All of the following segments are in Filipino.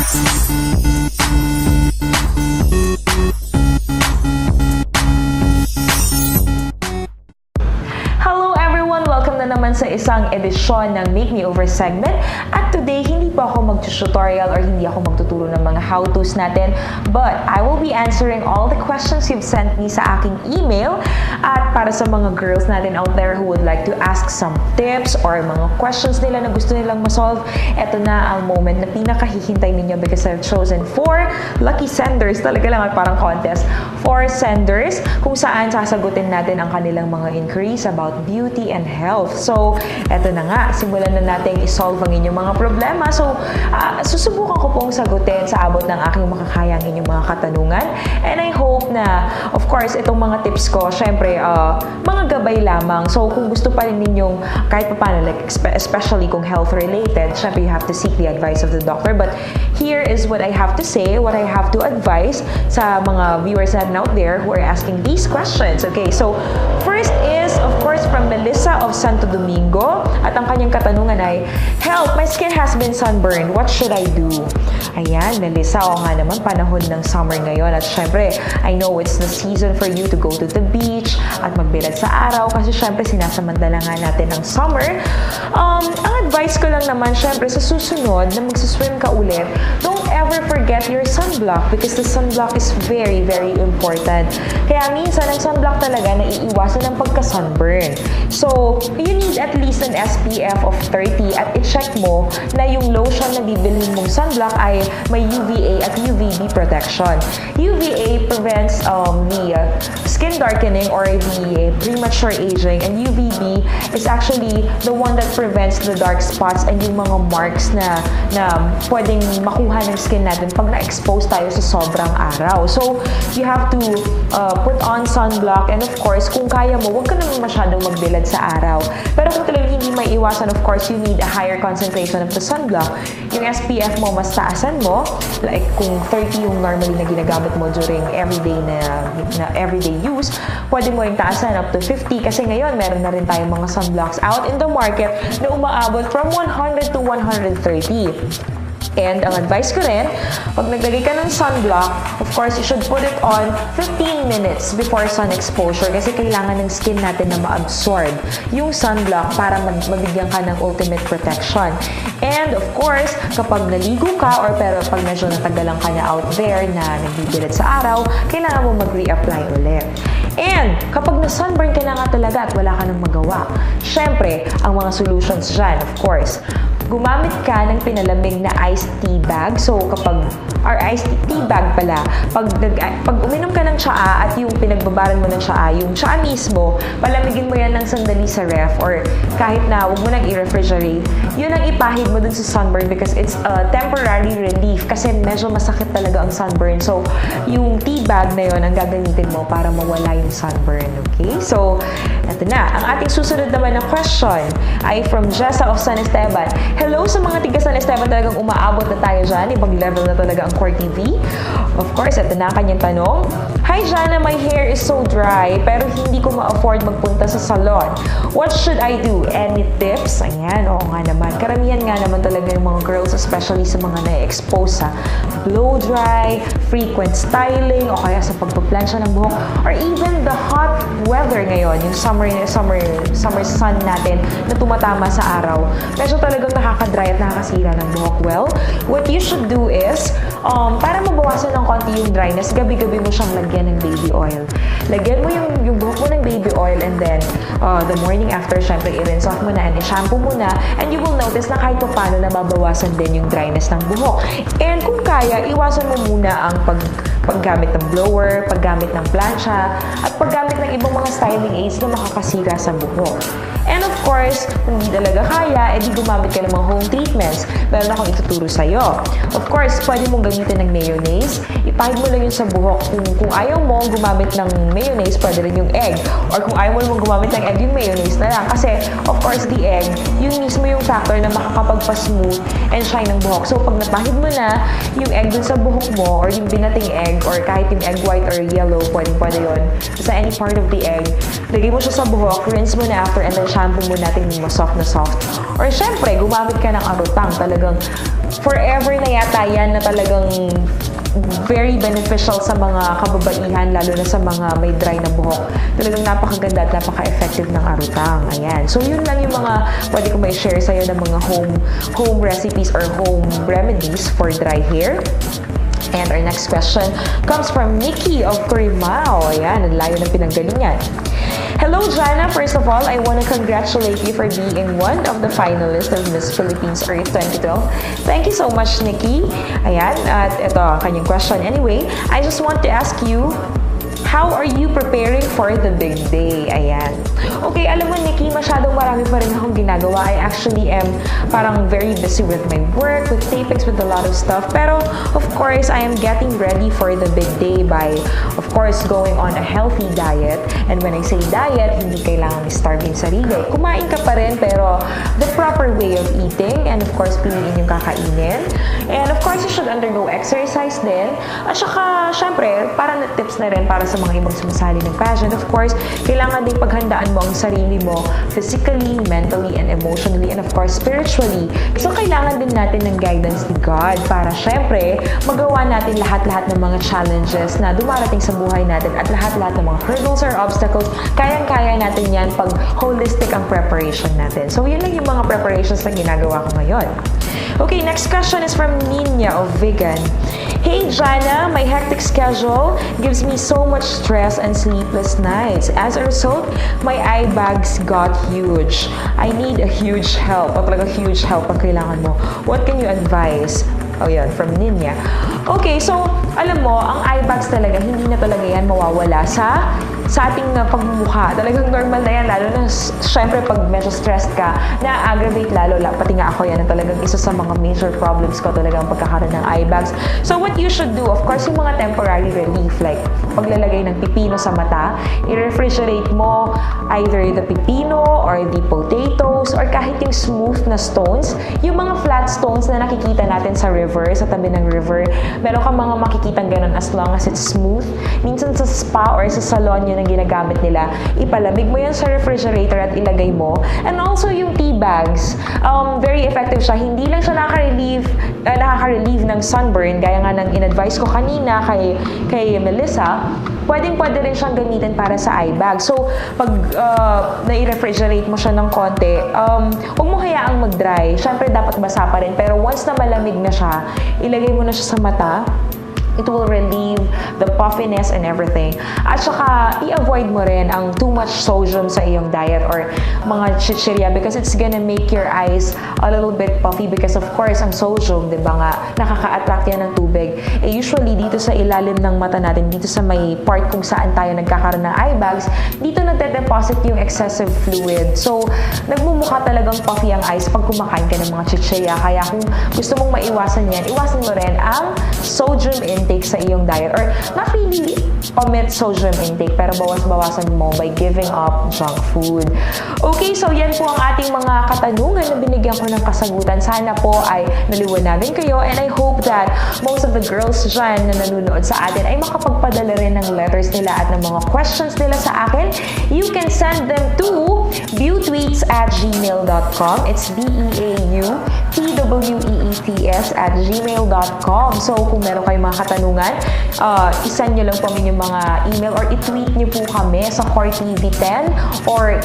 Hello everyone! Welcome na naman sa isang edisyon ng Make Me Over segment. At today, hindi po ako mag-tutorial or hindi ako magtuturo ng mga how-tos natin. But I will be answering all the questions you've sent me sa aking email. At para sa mga girls natin out there who would like to ask some tips or mga questions nila na gusto nilang masolve, eto na ang moment na pinakahihintay ninyo because I've chosen 4 lucky senders. Talaga lang parang contest. 4 senders kung saan sasagutin natin ang kanilang mga inquiries about beauty and health. So, eto na nga. Simulan na natin isolve ang inyong mga problema. So, susubukan ko pong sagutin sa abot ng aking makakaya ang inyong mga katanungan. And I hope na, of course, itong mga tips ko, syempre, mga gabay lamang. So, kung gusto pa rin ninyong kahit paano, like, especially kung health-related, syempre, you have to seek the advice of the doctor. But here is what I have to say, what I have to advise sa mga viewers natin out there who are asking these questions. Okay, so, first is, of course, from Melissa of Santo Domingo. At ang kanyang katanungan ay, "Help! My skin has been sunburned. What should I do?" Ayan, Melissa, o nga naman, panahon ng summer ngayon. At syempre, I know it's the season for you to go to the beach at magbilad sa araw kasi syempre sinasamantala nga natin ang summer. Ang advice ko lang naman, syempre, sa susunod na magsiswim ka ulit, don't ever forget your sunblock because the sunblock is very, very important. Kaya minsan, ang sunblock talaga naiiwasan ng pagka-sunburn. So, you need at least an SPF of 30 at i-check mo na yung lotion na bibilhin mong sunblock ay may UVA at UVB protection. UVA prevents the skin darkening or the premature aging, and UVB is actually the one that prevents the dark spots and yung mga marks na pwedeng makuha ng skin natin pag na-expose tayo sa sobrang araw. So, you have to put on sunblock, and of course, kung kaya mo, huwag ka naman masyadong magbilad sa araw. Pero kung talagang hindi may iwasan, of course, you need a higher concentration of the sunblock. Yung SPF mo, mas taasan mo. Like, kung 30 yung normally na ginagamit mo during everyday na everyday use, pwede mo yung taasan up to 50 kasi ngayon, meron na rin tayong mga sunblocks out in the market na umaabot from 100 to 130. And ang advice ko rin, pag naglagay ka ng sunblock, of course, you should put it on 15 minutes before sun exposure kasi kailangan ng skin natin na ma-absorb yung sunblock para mabigyan ka ng ultimate protection. And of course, kapag naligo ka or pero pag medyo natagalan ka na out there na nagbibilad sa araw, kailangan mo mag-reapply ulit. And kapag na-sunburn ka na nga talaga at wala ka nang magawa, syempre, ang mga solutions dyan, of course, gumamit ka ng pinalamig na iced tea bag. So, iced tea bag pala, pag uminom ka ng tsaa at yung pinagbabaran mo ng tsaa, yung tsaa mismo, palamigin mo yan ng sandali sa ref or kahit na huwag mo nang i-refrigerate, yun ang ipahid mo dun sa sunburn because it's a temporary relief kasi medyo masakit talaga ang sunburn. So, yung tea bag na yun ang gagamitin mo para mawala yung sunburn. Okay? So, eto na. Ang ating susunod naman na question ay from Jessa of San Esteban. Hello sa mga tiga San Esteban, talagang umaabot na tayo dyan. Ibang level na talaga ang Core TV. Of course, ito na kanyang tanong. Hi Jana, my hair is so dry pero hindi ko ma-afford magpunta sa salon. What should I do? Any tips? Ayan, oo nga naman. Karamihan nga naman talaga yung mga girls, especially sa mga na-expose sa blow dry, frequent styling, o kaya sa pagpaplansya ng buhok, or even the hot weather ngayon, yung summer sun natin na tumatama sa araw. Medyo talagang nakaka-dry at nakakasira ng buhok. Well, what you should do is, para mabawasan ng konti yung dryness, gabi-gabi mo siyang lagyan ng baby oil. Lagyan mo yung buhok mo ng baby oil and then, the morning after, syempre, i-rinse off mo na and i-shampoo mo na and you will notice na kahit pa paano nababawasan din yung dryness ng buhok. And kung kaya, iwasan mo muna ang paggamit ng blower, paggamit ng plancha, at paggamit ng ibang mga styling aids na makakasira sa buhok. And of course, kung hindi talaga kaya, edi gumamit ka ng mga home treatments. Meron akong ituturo sa'yo. Of course, pwede mong gamitin ng mayonnaise. Ipahid mo lang yun sa buhok. Kung ayaw mo gumamit ng mayonnaise, pwede rin yung egg. Or kung ayaw mo gumamit ng egg, yung mayonnaise na lang. Kasi, of course, the egg, yun mismo yung factor na makakapagpa-smooth and shine ng buhok. So, pag napahid mo na yung egg dun sa buhok mo, or yung binating egg, or kahit yung egg white or yellow, pwede yun. Sa any part of the egg, lagay mo siya sa buhok, rinse mo na after, and then shampoo mo natin yung soft na soft. Or syempre, gumamit ka ng arutang. Talagang forever na yata yan na talagang very beneficial sa mga kababaihan, lalo na sa mga may dry na buhok. Talagang napakaganda at napaka-effective ng arutang. Ayan. So, yun lang yung mga pwede ko may share sa'yo ng mga home recipes or home remedies for dry hair. And our next question comes from Nikki of Corimao. Ayan, ang layo ng pinanggalingan. Hello, Jana. First of all, I want to congratulate you for being one of the finalists of Miss Philippines Earth 2012. Thank you so much, Nikki. Ayan, at ito ang kanyang question. Anyway, I just want to ask you, how are you preparing for the big day? Ayan. Okay, alam mo, Nikki, masyadong marami pa rin akong ginagawa. I actually am parang very busy with my work, with tapings, with a lot of stuff. Pero, of course, I am getting ready for the big day by, of course, going on a healthy diet. And when I say diet, hindi kailangan i-starve yung sarili. Kumain ka pa rin, pero the proper way of eating. And, of course, piliin yung kakainin. And, of course, you should undergo exercise din. At saka, syempre, parang tips na rin para sa mga ibang sumasali ng pageant. Of course, kailangan din paghandaan mo ang sarili mo physically, mentally, and emotionally, and of course, spiritually. So, kailangan din natin ng guidance ni God para syempre, magawa natin lahat-lahat ng mga challenges na dumarating sa buhay natin at lahat-lahat ng mga hurdles or obstacles, kayang-kaya natin yan pag holistic ang preparation natin. So, yun lang yung mga preparations na ginagawa ko ngayon. Okay, next question is from Nina of Vegan. Hey, Jana, my hectic schedule gives me so much stress and sleepless nights. As a result, my eye bags got huge. I need a huge help. O talaga huge help ang kailangan mo. What can you advise? Oh, yan, from Ninya. Okay, so, alam mo, ang eye bags talaga, hindi na talaga yan mawawala sa ating pagmumukha. Talagang normal na yan, lalo na, syempre, pag medyo stressed ka, na-aggravate lalo, pati nga ako yan, na talagang isa sa mga major problems ko talaga ang pagkakaroon ng eye bags. So, what you should do, of course, yung mga temporary relief, like, paglalagay ng pipino sa mata, i-refrigerate mo either the pipino or the potatoes, or kahit yung smooth na stones, yung mga flat stones na nakikita natin sa river, sa tabi ng river, meron kang mga makikitang ganun as long as it's smooth. Minsan sa spa or sa salon yun ang ginagamit nila. Ipalamig mo yan sa refrigerator at ilagay mo. And also yung tea bags, very effective siya. Hindi lang siya nakaka-relieve ng sunburn, gaya nga ng in-advise ko kanina kay Melissa. Pwedeng-pwede rin siyang gamitin para sa eye bag. So, pag na-refrigerate mo siya ng konti, huwag mo hayaang mag-dry. Siyempre, dapat basa pa rin. Pero once na malamig na siya, ilagay mo na siya sa mata. It will relieve the puffiness and everything. At saka, i-avoid mo rin ang too much sodium sa iyong diet or mga chichirya because it's gonna make your eyes a little bit puffy because of course, ang sodium, di ba nga, nakaka-attract yan ng tubig. Usually, dito sa ilalim ng mata natin, dito sa may part kung saan tayo nagkakaroon ng eye bags, dito nagde-deposit yung excessive fluid. So, nagmumukha talagang puffy ang eyes pag kumakain ka ng mga chichirya. Kaya kung gusto mong maiwasan yan, iwasan mo rin ang sodium intake sa iyong diet or not really omit sodium intake pero bawas-bawasan mo by giving up junk food. Okay, so yan po ang ating mga katanungan na binigyan ko ng kasagutan. Sana po ay naliwanagan kayo and I hope that most of the girls dyan na nanonood sa atin ay makapagpadala rin ng letters nila at ng mga questions nila sa akin. You can send them to viewtweets@gmail.com. It's BEAUTWEETS@gmail.com. So, kung meron kayong mga katanungan, isend nyo lang po yung mga email or i-tweet nyo po kami sa Core TV 10 or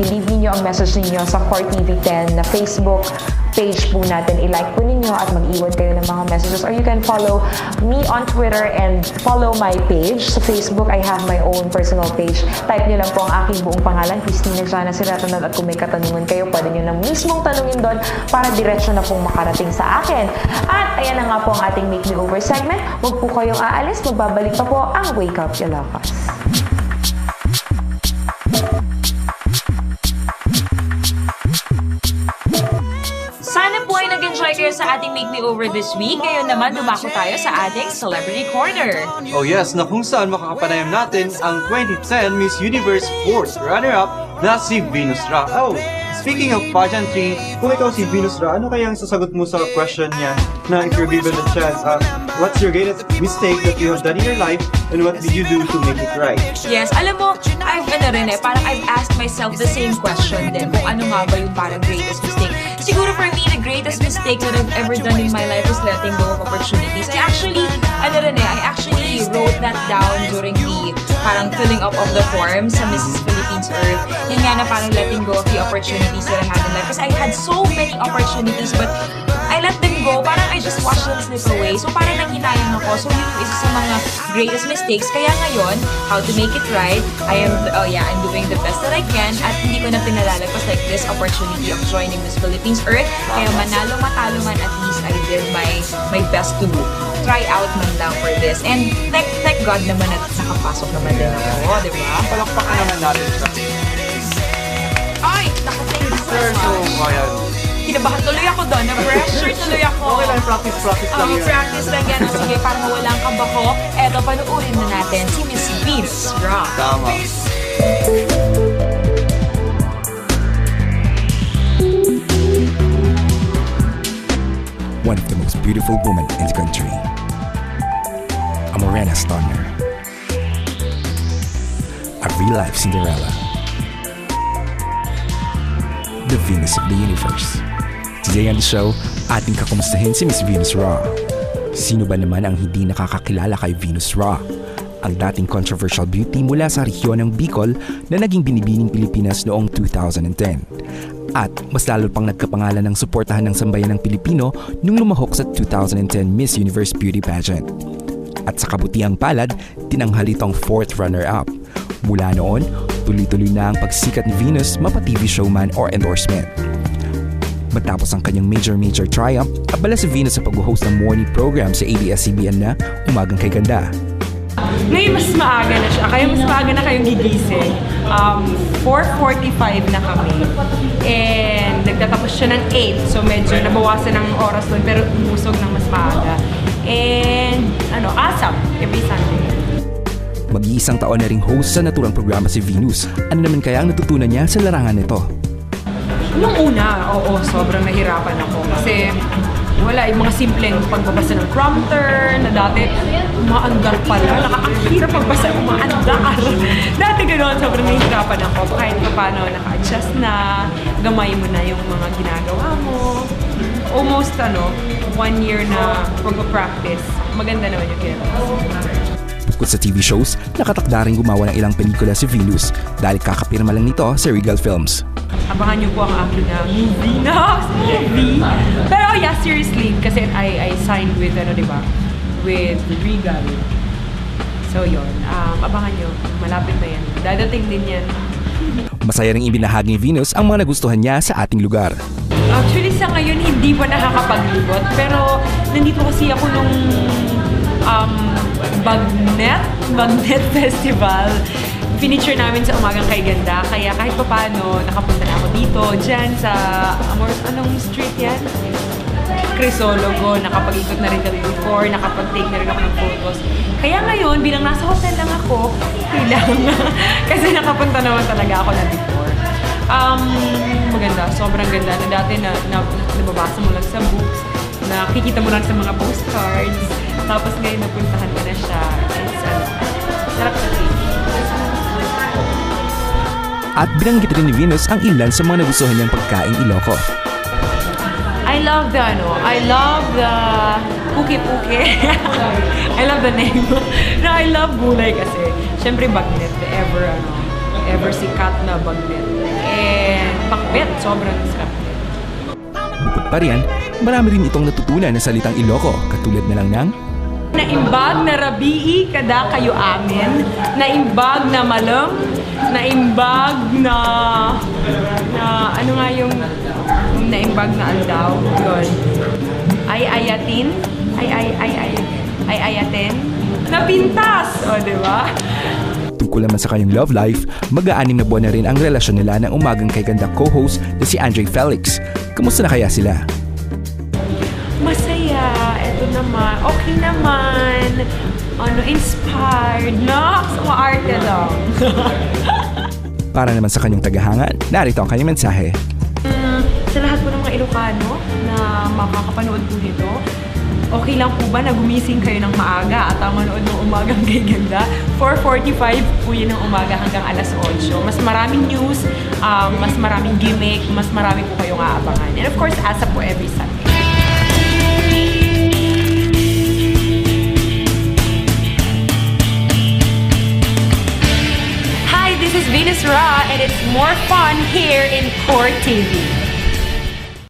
i-leave niyo ang message ninyo sa Core TV 10 na Facebook page po natin. I-like po ninyo at mag-iwan kayo ng mga messages or you can follow me on Twitter and follow my page. Sa Facebook, I have my own personal page. Type nyo lang po ang aking buong pangalan, Christina Jana Siratonal, at kung may katanungan kayo, pwede nyo na mismong tanungin doon para diretsyo na pong makarating sa akin. At ayan na nga po ang ating Make Me Over segment. Huwag po kayong aalis, magbabalik pa po ang Wake Up Ilocos. Sana po ay nag-enjoy kayo sa ating Make Me Over this week. Ngayon naman, dumako tayo sa ating Celebrity Corner. Oh yes, na kung saan makakapanayam natin ang 2010 Miss Universe 4th runner-up na si Venus Ra. Oh, speaking of pageantry, kung ikaw si Venus Ra, ano kaya ang sasagot mo sa question niya na if you're given a chance, what's your greatest mistake that you have done in your life and what did you do to make it right? Yes, alam mo, parang I've asked myself the same question din kung ano nga ba yung parang greatest mistake. siguro for me, the greatest mistake that I've ever done in my life is letting go of opportunities. I actually wrote that down during the parang filling up of the form sa Mrs. Philippines Earth. Yun nga na parang letting go of the opportunities that I had in life. Because I had so many opportunities, but I let them go. Parang I just watched them slip away. So parang nanghinayang ako. So yun yung isa sa mga greatest mistakes. Kaya ngayon, how to make it right, I'm doing the best that I can at hindi ko na pinalalagpas like this opportunity of joining Miss Philippines Earth. Kaya manalo matalo man, at least I did my best to try out man lang for this. And thank God naman at nakapasok naman din ako, di ba? Palakpakan naman natin siya. Ay! Nakatingin Sir, so, ayan. Kinabahan tuloy ako doon. Na-pressure tuloy ako. Okay lang, practice lang yan. Practice lang yan. Sige, para mawala ang kaba ko, eto, panuurin na natin si Miss Venus Ra. Tama. One of the most beautiful women in the country. A Morena stunner. A real-life Cinderella. The Venus of the universe. Today on the show, ating kakumustahin si Miss Venus Ra. Sino ba naman ang hindi nakakakilala kay Venus Ra? Ang dating controversial beauty mula sa rehiyon ng Bicol na naging binibining Pilipinas noong 2010. At mas lalo pang nagkapangalan ng suportahan ng sambayan ng Pilipino nung lumahok sa 2010 Miss Universe Beauty Pageant. At sa kabutiang palad, tinanghal itong 4th runner-up. Mula noon, tuloy-tuloy na ang pagsikat ni Venus mapa-TV showman or endorsement. Matapos ang kanyang major triumph, abala si Venus sa pag-host ng morning program sa ABS-CBN na Umagang Kay Ganda. Ngayon mas maaga na siya, kaya mas maaga na kayong gigising. 4:45 na kami. And nagtatapos siya ng 8, so medyo nabawasan ng oras doon, pero umusog ng mas maaga. And ASAP, every Sunday. Mag-iisang taon na ring host sa naturang programa si Venus. Ano naman kaya ang natutunan niya sa larangan nito? Nung una, sobrang nahirapan ako kasi wala, yung mga simpleng pagbabasa ng prompter na dati umaandar pala, nakakahirap pagbasa ng umaandar. Dati gano'n, sobrang nahihirapan ako. Kahit pa paano, naka-adjust na, gamay mo na yung mga ginagawa mo. Almost 1 year na pag-practice. Maganda naman yung kinagawa. Bukod sa TV shows, nakatakda rin gumawa ng ilang pelikula si Venus dahil kakapirma lang nito sa Regal Films. Abangan niyo po ang aking movie. Pero yeah, seriously, kasi I signed with, with Regal. So yun, abangan niyo, malapit na yan. Dadating din yan. Masaya ring ibinahagi ni Venus ang mga nagustuhan niya sa ating lugar. Actually, sa ngayon, hindi pa nakakapaglibot. Pero nandito kasi ako nung Bagnet Festival. Finiture namin sa Umagang Kay Ganda. Kaya kahit pa paano, nakapunta na ako dito, dyan sa, anong street yan? Crisologo. Nakapag-ikot na rin kami before, nakapag-take na rin ako ng photos. Kaya ngayon, bilang nasa hotel lang ako, kailangan kasi nakapunta naman talaga ako na before. Maganda, sobrang ganda. Na dati nababasa mo lang sa books, nakikita mo lang sa mga postcards, tapos ngayon napuntahan ko na siya. Sarap sa TV. At binanggit rin ni Venus ang ilan sa mga nagustuhan niyang pagkain Iloco. I love the puki-puki. I love the name. No, I love gulay kasi. Siyempre bagnet, the ever sikat na bagnet. And pakbet, sobrang sarap. Bukod pa riyan, marami rin itong natutunan na salitang Iloco, katulad na lang ng Naimbag na rabii kada kayo amin, naimbag na malam, naimbag na ano nga yung naimbag na aldaw, yun. Ayatin, ayatin, napintas, di ba? Tungkol naman sa kanyang love life, mag-aanim na buwan na rin ang relasyon nila ng Umagang Kay Ganda co-host na si Andre Felix. Kamusta na kaya sila? Masaya, eto naman, okay naman, inspired, no? So, arte lang. Para naman sa kanyang tagahanga, narito ang kanyang mensahe. Sa lahat po ng mga Ilocano na makakapanood po nito, Okay lang po ba na gumising kayo ng maaga at manood ng Umagang Kay Ganda? 4:45 po yun ng umaga hanggang alas 8. Mas maraming news, mas maraming gimmick, mas marami po kayong aabangan. And of course, ASAP po every Sunday. Hi, this is Venus Ra, and it's more fun here in Core TV.